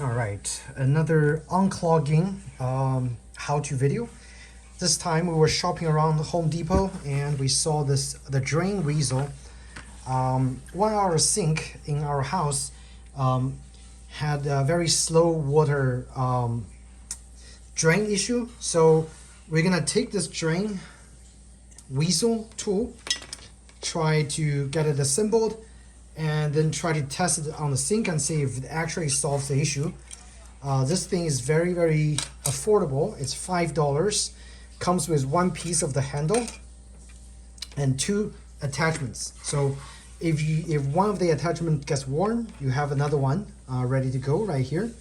All right, another unclogging how-to video. This time we were shopping around Home Depot and we saw the drain Weasel. One of our sink in our house had a very slow water drain issue. So we're gonna take this drain Weasel tool, try to get it assembled, and then try to test it on the sink and see if it actually solves the issue. This thing is very, very affordable. It's $5. Comes with one piece of the handle and two attachments. So if one of the attachment gets worn, you have another one ready to go right here.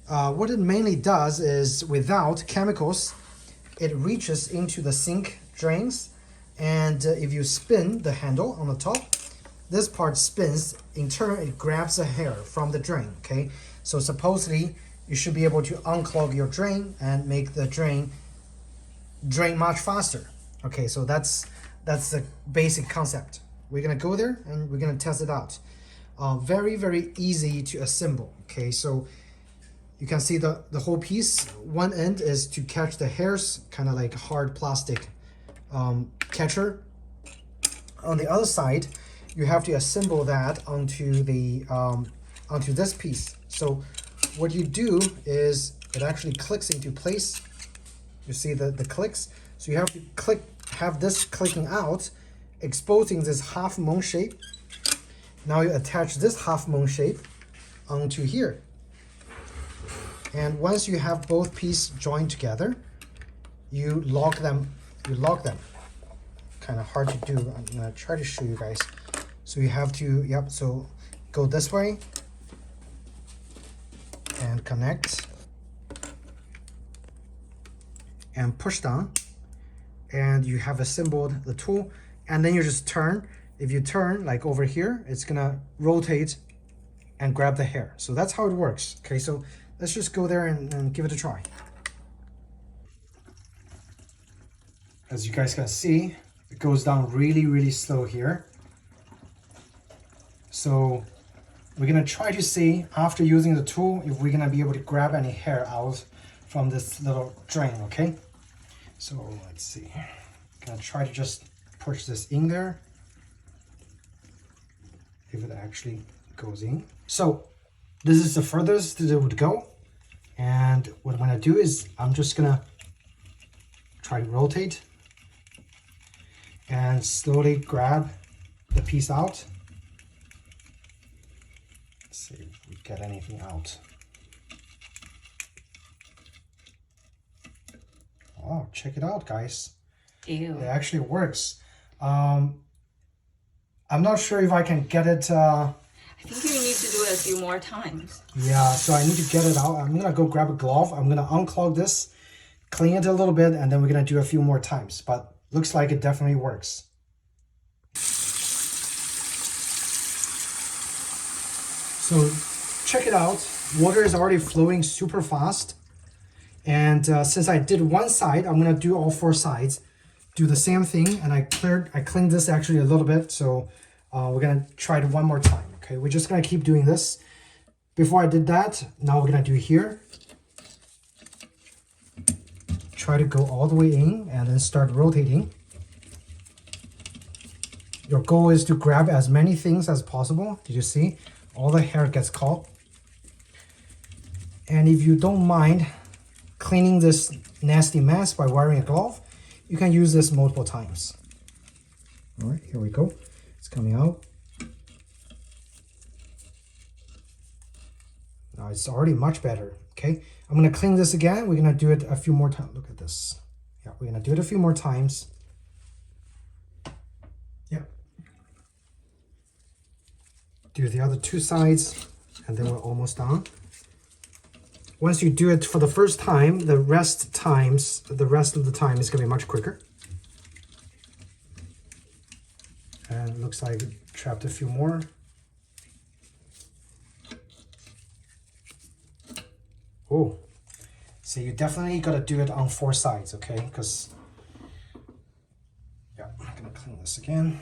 What it mainly does is, without chemicals, it reaches into the sink drains, and if you spin the handle on the top, this part spins. In turn, it grabs the hair from the drain. Okay, so supposedly you should be able to unclog your drain and make the drain much faster. Okay, so that's the basic concept. We're gonna go there and we're gonna test it out. Very, very easy to assemble. Okay, so you can see the whole piece. One end is to catch the hairs, kind of like hard plastic catcher. On the other side, you have to assemble that onto the onto this piece. So what you do is it actually clicks into place. You see the clicks. So you have to have this clicking out, exposing this half moon shape. Now you attach this half moon shape onto here. And once you have both pieces joined together, you lock them. Kind of hard to do. I'm gonna try to show you guys. So you have to, so go this way and connect and push down, and you have assembled the tool. And then you just turn. If you turn, like over here, it's gonna rotate and grab the hair. So that's how it works. Okay, so let's just go there and give it a try. As you guys can see, it goes down really, really slow here. So we're gonna try to see, after using the tool, if we're gonna be able to grab any hair out from this little drain. Okay, so let's see. Gonna try to just push this in there, if it actually goes in. So this is the furthest that it would go, and what I'm gonna do is I'm just gonna try to rotate and slowly grab the piece out. Let's see if we get anything out. Oh, check it out, guys. Ew. It actually works. I'm not sure if I can get it. I think you need to do it a few more times. Yeah, so I need to get it out. I'm gonna go grab a glove. I'm gonna unclog this, clean it a little bit, and then we're gonna do a few more times. But looks like it definitely works. So check it out. Water is already flowing super fast. And since I did one side, I'm gonna do all four sides. Do the same thing, and I cleaned this actually a little bit. So we're gonna try it one more time. Okay, we're just gonna keep doing this. Before I did that, now we're gonna do here. Try to go all the way in and then start rotating. Your goal is to grab as many things as possible. Did you see? All the hair gets caught. And if you don't mind cleaning this nasty mess by wearing a glove, you can use this multiple times. All right, here we go. It's coming out. Now it's already much better. Okay, I'm gonna clean this again. We're gonna do it a few more times. Look at this. Yeah, we're gonna do it a few more times. Yeah. Do the other two sides, and then we're almost done. Once you do it for the first time, the rest of the time is gonna be much quicker. And it looks like it trapped a few more. Oh, so you definitely gotta do it on four sides, okay? Because, yeah, I'm gonna clean this again.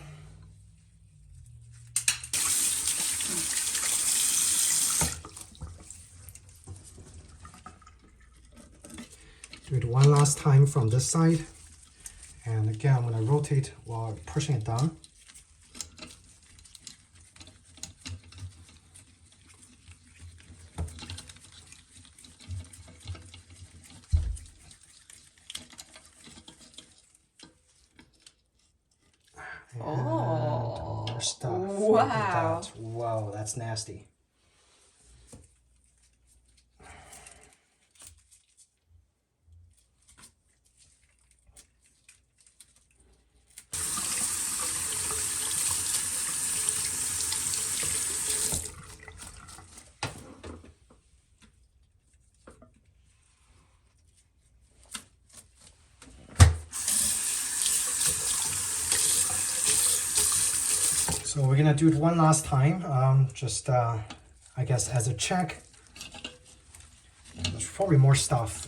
Do it one last time from this side. And again, I'm going to rotate while pushing it down. And more stuff. Look at that. Wow, that's nasty. So we're gonna do it one last time, I guess as a check. There's probably more stuff.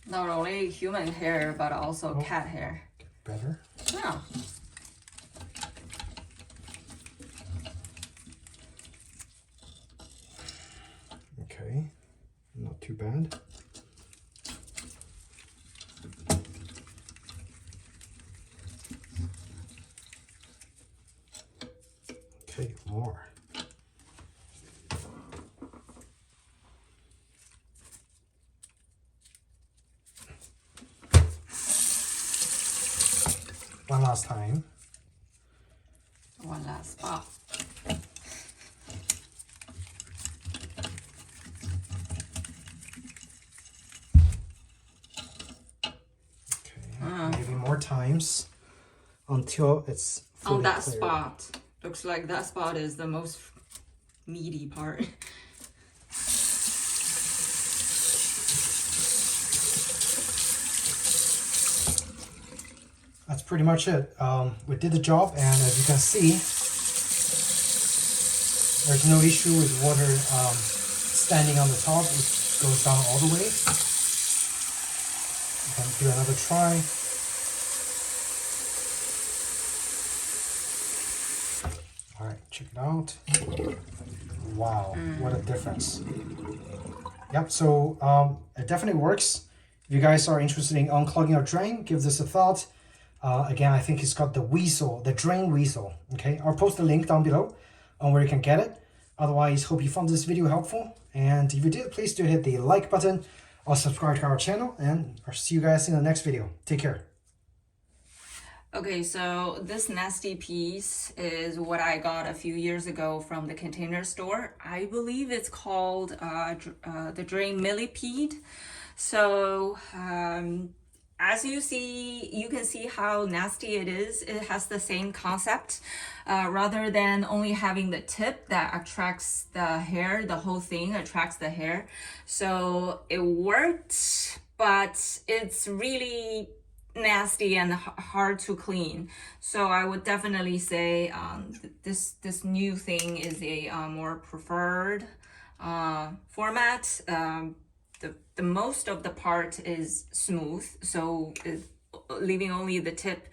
Not only human hair, but also cat hair. Better. Yeah. Okay, not too bad. Okay, more. One last time. One last spot. Okay, maybe more times until it's fully On that cleared. spot. Looks like that spot is the most meaty part. That's pretty much it. We did the job, and as you can see, there's no issue with water standing on the top. It goes down all the way. You can do another try. All right, check it out. Wow, what a difference. Yep, so it definitely works. If you guys are interested in unclogging your drain, give this a thought. Again, I think it's got the Weasel, the drain Weasel. Okay, I'll post the link down below on where you can get it. Otherwise, hope you found this video helpful. And if you did, please do hit the like button or subscribe to our channel. And I'll see you guys in the next video. Take care. Okay, so this nasty piece is what I got a few years ago from the Container Store. I believe it's called the Drain Millipede. So as you see, you can see how nasty it is. It has the same concept. Rather than only having the tip that attracts the hair, the whole thing attracts the hair. So it worked, but it's really nasty and hard to clean. So I would definitely say this new thing is a more preferred format. The most of the part is smooth, so leaving only the tip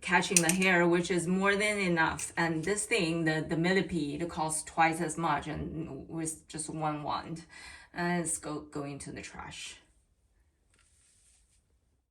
catching the hair, which is more than enough. And this thing, the millipede, costs twice as much, and with just one wand, and it's going to the trash.